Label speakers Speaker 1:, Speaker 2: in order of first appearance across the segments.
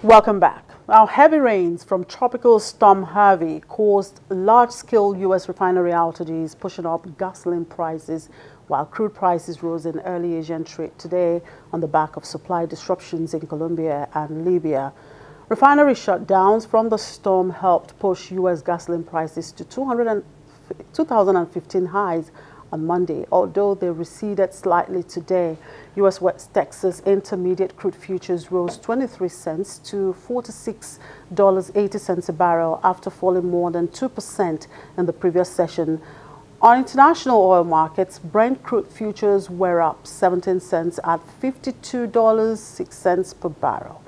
Speaker 1: Welcome back. Now, heavy rains from Tropical Storm Harvey caused large-scale U.S. refinery outages, pushing up gasoline prices, while crude prices rose in early Asian trade today on the back of supply disruptions in Colombia and Libya. Refinery shutdowns from the storm helped push U.S. gasoline prices to 2015 highs on Monday, although they receded slightly today. U.S. West Texas Intermediate crude futures rose 23 cents to $46.80 a barrel after falling more than 2% in the previous session. On international oil markets, Brent crude futures were up 17 cents at $52.06 per barrel.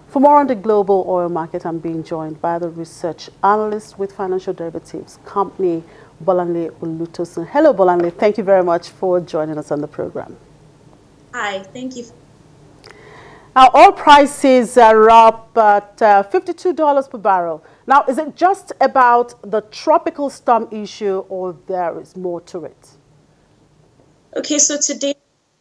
Speaker 1: For more on the global oil market, I'm being joined by the research analyst with financial derivatives company, Bolanle Olutosun. Hello, Bolanle. Thank you very much for joining us on the program.
Speaker 2: Hi, thank you.
Speaker 1: Now, oil prices are up at $52 per barrel. Now, is it just about the tropical storm issue or there is more to it?
Speaker 2: Okay, so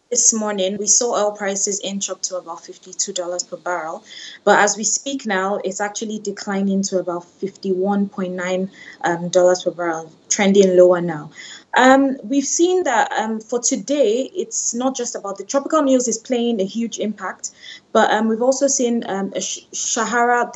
Speaker 2: this morning, we saw oil prices inch up to about $52 per barrel. But as we speak now, it's actually declining to about $51.9 per barrel, trending lower now. We've seen that for today, it's not just about the tropical news is playing a huge impact, but we've also seen the Sahara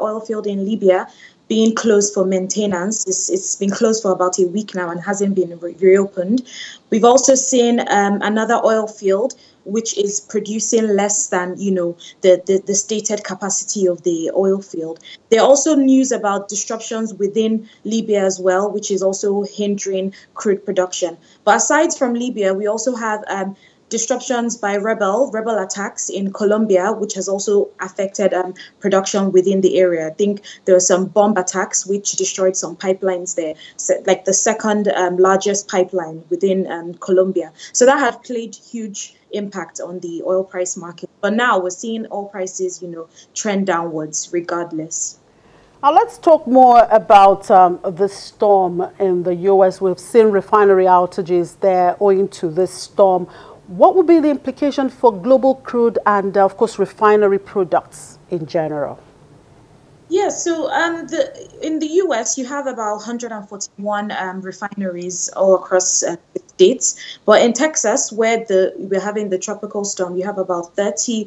Speaker 2: oil field in Libya being closed for maintenance. It's been closed for about a week now and hasn't been reopened. We've also seen another oil field which is producing less than, the stated capacity of the oil field. There are also news about disruptions within Libya as well, which is also hindering crude production. But aside from Libya, we also have disruptions by rebel attacks in Colombia, which has also affected production within the area. I think there were some bomb attacks which destroyed some pipelines there, like the second largest pipeline within Colombia. So that had played huge impact on the oil price market. But now we're seeing oil prices, trend downwards regardless.
Speaker 1: Now let's talk more about the storm in the U.S. We've seen refinery outages there owing to this storm. What would be the implication for global crude and, of course, refinery products in general?
Speaker 2: Yeah, so in the U.S., you have about 141 refineries all across the states. But in Texas, where we're having the tropical storm, you have about 30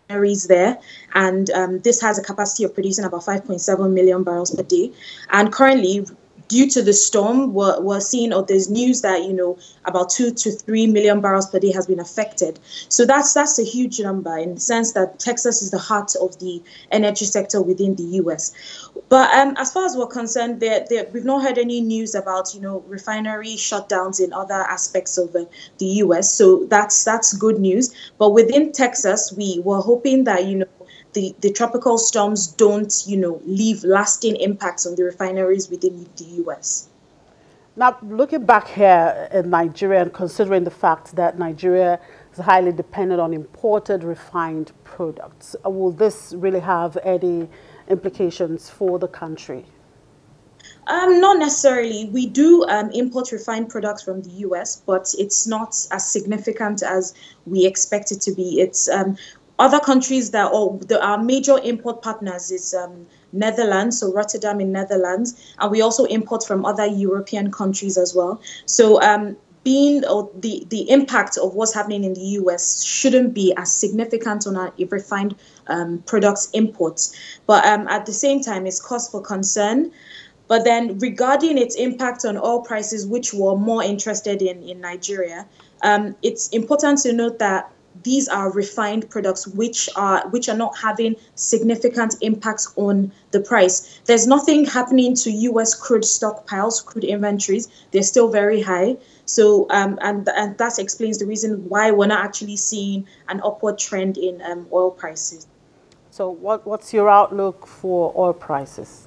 Speaker 2: refineries there. And this has a capacity of producing about 5.7 million barrels per day. And currently, due to the storm, we're seeing, or there's news that, about 2 to 3 million barrels per day has been affected. So that's a huge number in the sense that Texas is the heart of the energy sector within the U.S. But as far as we're concerned, we've not heard any news about, refinery shutdowns in other aspects of the U.S. So that's good news. But within Texas, we were hoping that, the tropical storms don't, leave lasting impacts on the refineries within the U.S.
Speaker 1: Now, looking back here in Nigeria and considering the fact that Nigeria is highly dependent on imported refined products, will this really have any implications for the country?
Speaker 2: Not necessarily. We do import refined products from the U.S., but it's not as significant as we expect it to be. It's other countries our major import partners is Netherlands, so Rotterdam in Netherlands, and we also import from other European countries as well. So the impact of what's happening in the US shouldn't be as significant on our refined products imports. But at the same time, it's cause for concern. But then regarding its impact on oil prices, which we're more interested in Nigeria, it's important to note that these are refined products which are not having significant impacts on the price. There's nothing happening to U.S. crude stockpiles, crude inventories. They're still very high. So and that explains the reason why we're not actually seeing an upward trend in oil prices.
Speaker 1: So what's your outlook for oil prices?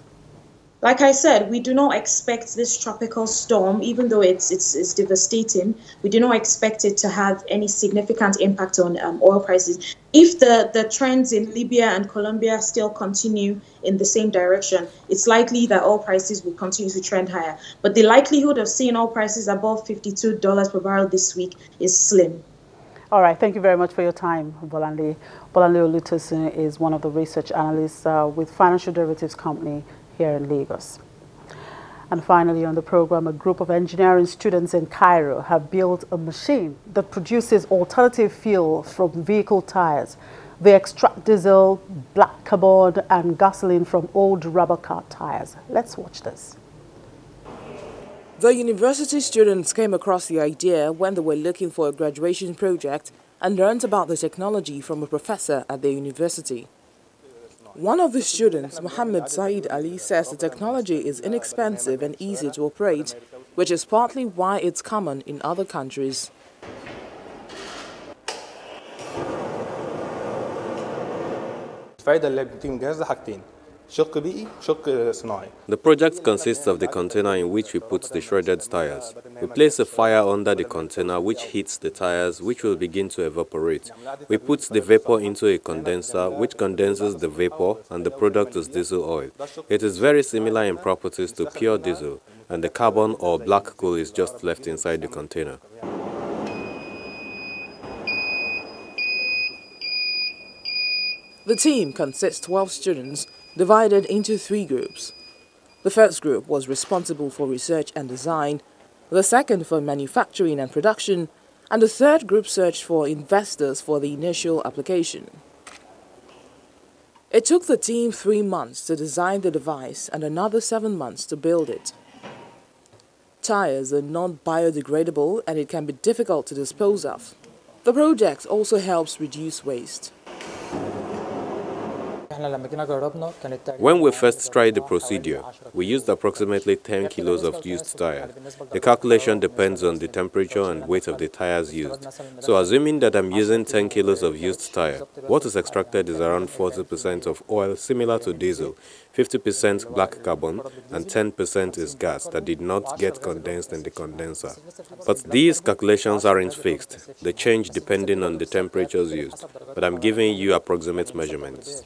Speaker 2: Like I said, we do not expect this tropical storm, even though it's devastating, we do not expect it to have any significant impact on oil prices. If the trends in Libya and Colombia still continue in the same direction, it's likely that oil prices will continue to trend higher. But the likelihood of seeing oil prices above $52 per barrel this week is slim.
Speaker 1: All right, thank you very much for your time, Bolanle. Bolanle Olutosin is one of the research analysts with Financial Derivatives Company here in Lagos. And finally on the program, a group of engineering students in Cairo have built a machine that produces alternative fuel from vehicle tires. They extract diesel, black carbon, and gasoline from old rubber car tires. Let's watch this.
Speaker 3: The university students came across the idea when they were looking for a graduation project and learned about the technology from a professor at the university. One of the students, Mohammed Saeed Ali, says the technology is inexpensive and easy to operate, which is partly why it's common in other countries.
Speaker 4: The project consists of the container in which we put the shredded tires. We place a fire under the container which heats the tires, which will begin to evaporate. We put the vapor into a condenser which condenses the vapor, and the product is diesel oil. It is very similar in properties to pure diesel, and the carbon or black coal is just left inside the container.
Speaker 3: The team consists of 12 students divided into 3 groups. The first group was responsible for research and design, the second for manufacturing and production, and the third group searched for investors for the initial application. It took the team 3 months to design the device and another 7 months to build it. Tires are non-biodegradable and it can be difficult to dispose of. The project also helps reduce waste.
Speaker 4: When we first tried the procedure, we used approximately 10 kilos of used tire. The calculation depends on the temperature and weight of the tires used. So assuming that I'm using 10 kilos of used tire, what is extracted is around 40% of oil similar to diesel, 50% black carbon, and 10% is gas that did not get condensed in the condenser. But these calculations aren't fixed. They change depending on the temperatures used, but I'm giving you approximate measurements.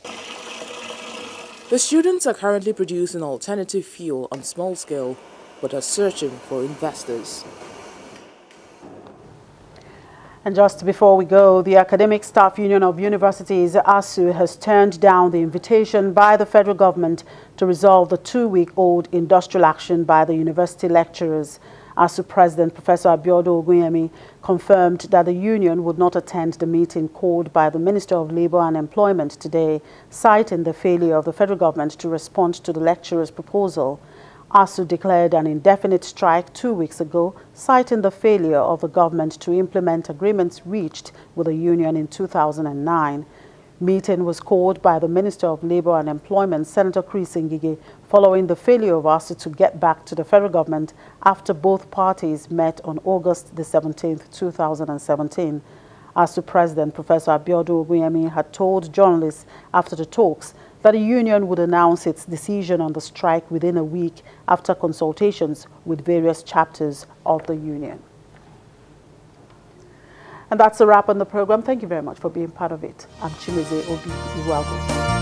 Speaker 3: The students are currently producing alternative fuel on small scale, but are searching for investors.
Speaker 1: And just before we go, the Academic Staff Union of Universities, ASU, has turned down the invitation by the federal government to resolve the 2-week-old industrial action by the university lecturers. ASU President Professor Abiodun Ogunyemi confirmed that the union would not attend the meeting called by the Minister of Labour and Employment today, citing the failure of the federal government to respond to the lecturers' proposal. ASU declared an indefinite strike 2 weeks ago, citing the failure of the government to implement agreements reached with the union in 2009. Meeting was called by the Minister of Labour and Employment, Senator Chris Ngige, following the failure of ASU to get back to the federal government after both parties met on August the 17th, 2017. ASU President Professor Abiodun Ogunyemi had told journalists after the talks that the union would announce its decision on the strike within a week after consultations with various chapters of the union. And that's a wrap on the program. Thank you very much for being part of it. I'm Chimeze Obi. Welcome.